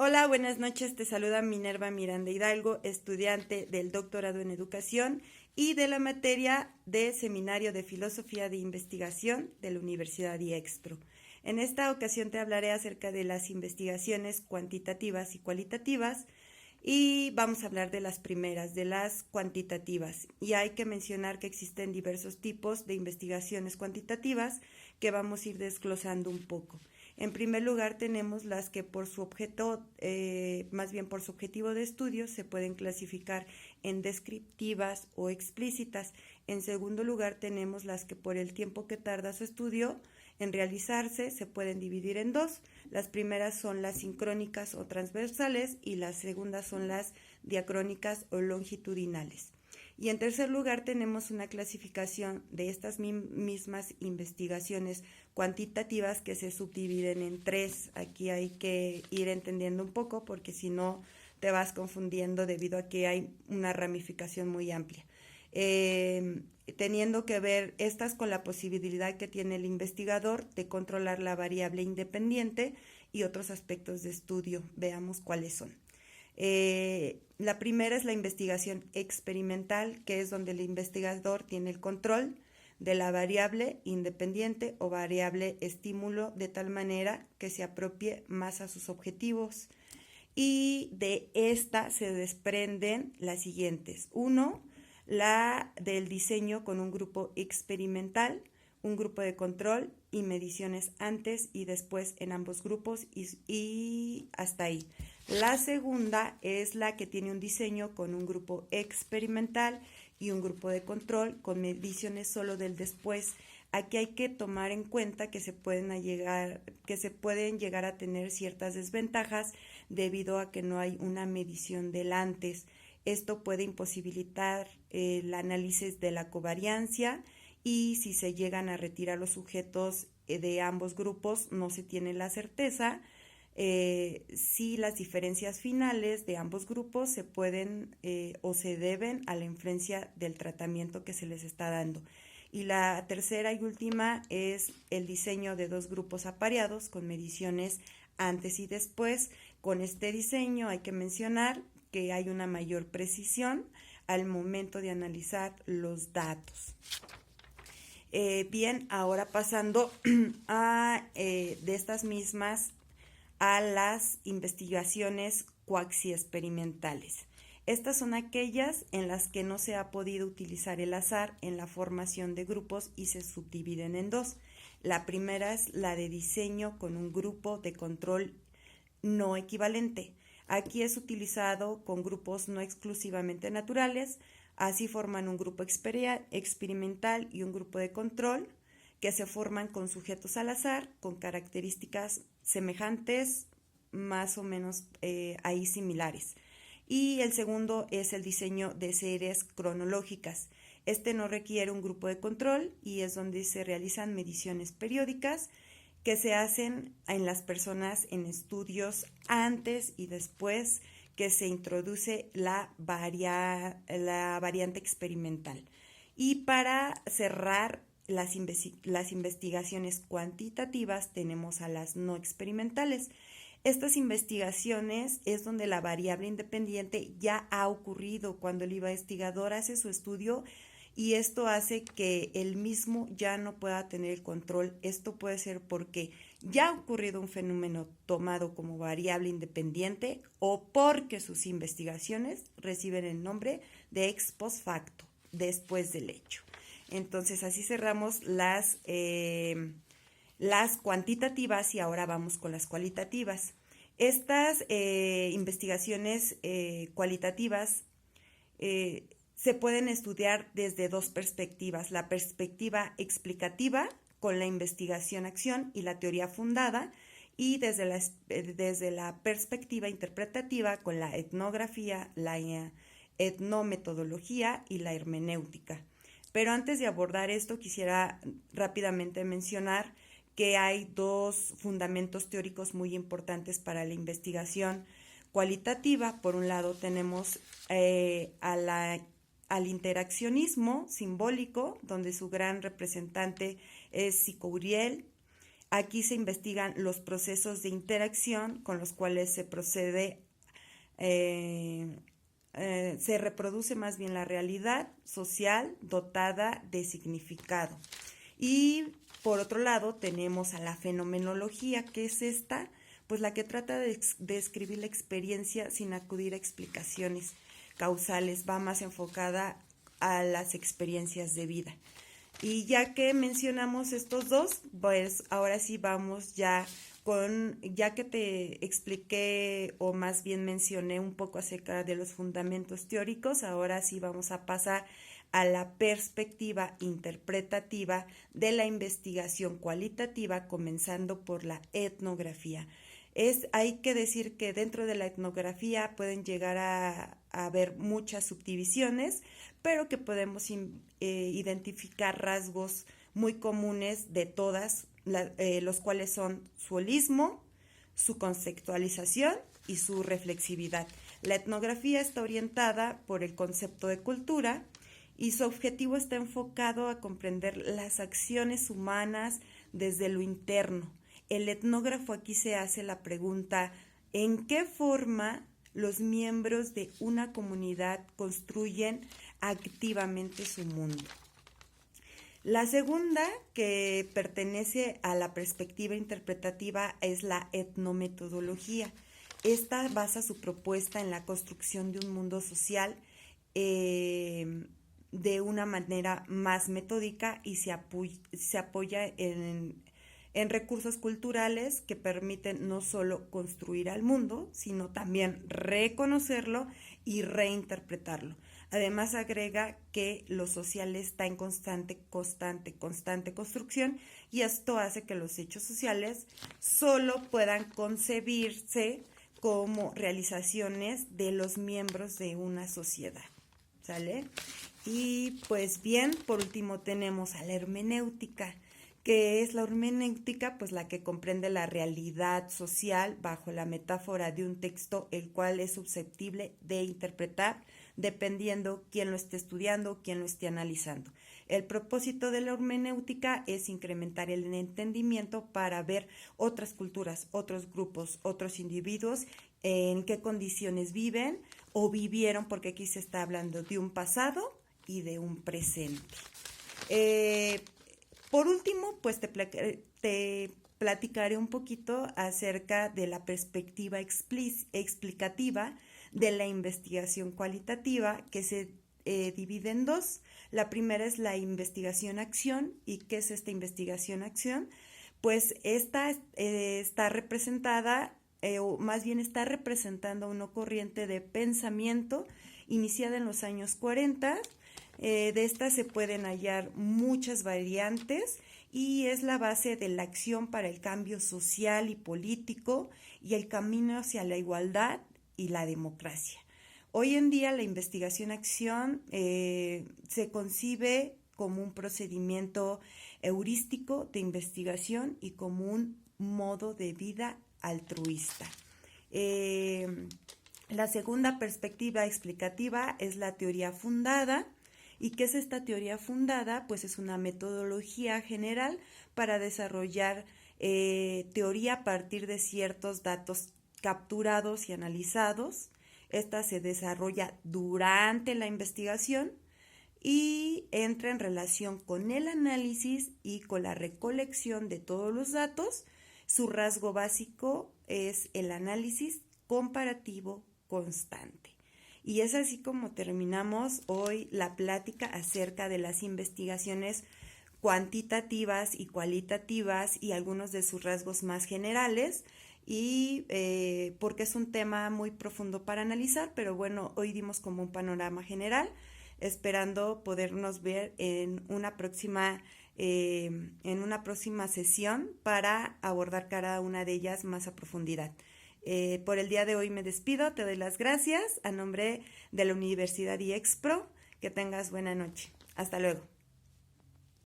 Hola, buenas noches. Te saluda Minerva Miranda Hidalgo, estudiante del doctorado en educación y de la materia de Seminario de Filosofía de Investigación de la Universidad IEXPRO. En esta ocasión te hablaré acerca de las investigaciones cuantitativas y cualitativas y vamos a hablar de las primeras, de las cuantitativas. Y hay que mencionar que existen diversos tipos de investigaciones cuantitativas que vamos a ir desglosando un poco. En primer lugar, tenemos las que por su objeto, más bien por su objetivo de estudio, se pueden clasificar en descriptivas o explícitas. En segundo lugar, tenemos las que por el tiempo que tarda su estudio en realizarse se pueden dividir en dos. Las primeras son las sincrónicas o transversales y las segundas son las diacrónicas o longitudinales. Y en tercer lugar tenemos una clasificación de estas mismas investigaciones cuantitativas que se subdividen en tres. Aquí hay que ir entendiendo un poco porque si no te vas confundiendo debido a que hay una ramificación muy amplia. Teniendo que ver estas con la posibilidad que tiene el investigador de controlar la variable independiente y otros aspectos de estudio. Veamos cuáles son. La primera es la investigación experimental, que es donde el investigador tiene el control de la variable independiente o variable estímulo de tal manera que se apropie más a sus objetivos. Y de esta se desprenden las siguientes. Uno, la del diseño con un grupo experimental, un grupo de control y mediciones antes y después en ambos grupos y hasta ahí. La segunda es la que tiene un diseño con un grupo experimental y un grupo de control con mediciones solo del después. Aquí hay que tomar en cuenta que se pueden llegar a tener ciertas desventajas debido a que no hay una medición del antes. Esto puede imposibilitar el análisis de la covariancia y si se llegan a retirar los sujetos de ambos grupos no se tiene la certeza si las diferencias finales de ambos grupos se pueden o se deben a la influencia del tratamiento que se les está dando. Y la tercera y última es el diseño de dos grupos apareados con mediciones antes y después. Con este diseño hay que mencionar que hay una mayor precisión al momento de analizar los datos. Bien, ahora pasando de estas mismas a las investigaciones cuaxiexperimentales. Estas son aquellas en las que no se ha podido utilizar el azar en la formación de grupos y se subdividen en dos. La primera es la de diseño con un grupo de control no equivalente. Aquí es utilizado con grupos no exclusivamente naturales, así forman un grupo experimental y un grupo de control que se forman con sujetos al azar, con características semejantes, más o menos ahí similares. Y el segundo es el diseño de series cronológicas. Este no requiere un grupo de control y es donde se realizan mediciones periódicas que se hacen en las personas en estudios antes y después que se introduce la variante experimental. Y para cerrar las investigaciones cuantitativas tenemos a las no experimentales. Estas investigaciones es donde la variable independiente ya ha ocurrido cuando el investigador hace su estudio y esto hace que él mismo ya no pueda tener el control. Esto puede ser porque ya ha ocurrido un fenómeno tomado como variable independiente o porque sus investigaciones reciben el nombre de ex post facto, después del hecho. Entonces así cerramos las cuantitativas y ahora vamos con las cualitativas. Estas investigaciones cualitativas se pueden estudiar desde dos perspectivas, la perspectiva explicativa con la investigación-acción y la teoría fundada y desde la perspectiva interpretativa con la etnografía, la etnometodología y la hermenéutica. Pero antes de abordar esto quisiera rápidamente mencionar que hay dos fundamentos teóricos muy importantes para la investigación cualitativa. Por un lado tenemos al interaccionismo simbólico, donde su gran representante es Sicouriel. Aquí se investigan los procesos de interacción con los cuales se procede, se reproduce más bien la realidad social dotada de significado. Y por otro lado tenemos a la fenomenología, que es esta, pues la que trata de describir la experiencia sin acudir a explicaciones causales, va más enfocada a las experiencias de vida. Y ya que mencionamos estos dos, pues ahora sí vamos ya ya que te expliqué o más bien mencioné un poco acerca de los fundamentos teóricos, ahora sí vamos a pasar a la perspectiva interpretativa de la investigación cualitativa, comenzando por la etnografía. Hay que decir que dentro de la etnografía pueden llegar a haber muchas subdivisiones, pero que podemos identificar rasgos muy comunes de todas, los cuales son su holismo, su conceptualización y su reflexividad. La etnografía está orientada por el concepto de cultura y su objetivo está enfocado a comprender las acciones humanas desde lo interno. El etnógrafo aquí se hace la pregunta: ¿en qué forma los miembros de una comunidad construyen activamente su mundo? La segunda, que pertenece a la perspectiva interpretativa, es la etnometodología. Esta basa su propuesta en la construcción de un mundo social de una manera más metódica y se apoya en recursos culturales que permiten no solo construir al mundo, sino también reconocerlo y reinterpretarlo. Además agrega que lo social está en constante construcción, y esto hace que los hechos sociales solo puedan concebirse como realizaciones de los miembros de una sociedad. ¿Sale? Y pues bien, por último tenemos a la hermenéutica. ¿Qué es la hermenéutica? Pues la que comprende la realidad social bajo la metáfora de un texto, el cual es susceptible de interpretar dependiendo quién lo esté estudiando, quién lo esté analizando. El propósito de la hermenéutica es incrementar el entendimiento para ver otras culturas, otros grupos, otros individuos, en qué condiciones viven o vivieron, porque aquí se está hablando de un pasado y de un presente. Por último, pues te platicaré un poquito acerca de la perspectiva explicativa de la investigación cualitativa, que se divide en dos. La primera es la investigación-acción. ¿Y qué es esta investigación-acción? Pues esta está representada, o más bien está representando una corriente de pensamiento iniciada en los años 40. De esta se pueden hallar muchas variantes y es la base de la acción para el cambio social y político y el camino hacia la igualdad y la democracia. Hoy en día la investigación-acción se concibe como un procedimiento heurístico de investigación y como un modo de vida altruista. La segunda perspectiva explicativa es la teoría fundada. ¿Y qué es esta teoría fundada? Pues es una metodología general para desarrollar teoría a partir de ciertos datos capturados y analizados. Esta se desarrolla durante la investigación y entra en relación con el análisis y con la recolección de todos los datos. Su rasgo básico es el análisis comparativo constante. Y es así como terminamos hoy la plática acerca de las investigaciones cuantitativas y cualitativas y algunos de sus rasgos más generales, y porque es un tema muy profundo para analizar, pero bueno, hoy dimos como un panorama general, esperando podernos ver en una próxima sesión para abordar cada una de ellas más a profundidad. Por el día de hoy me despido, te doy las gracias a nombre de la Universidad IEXPRO. Que tengas buena noche. Hasta luego.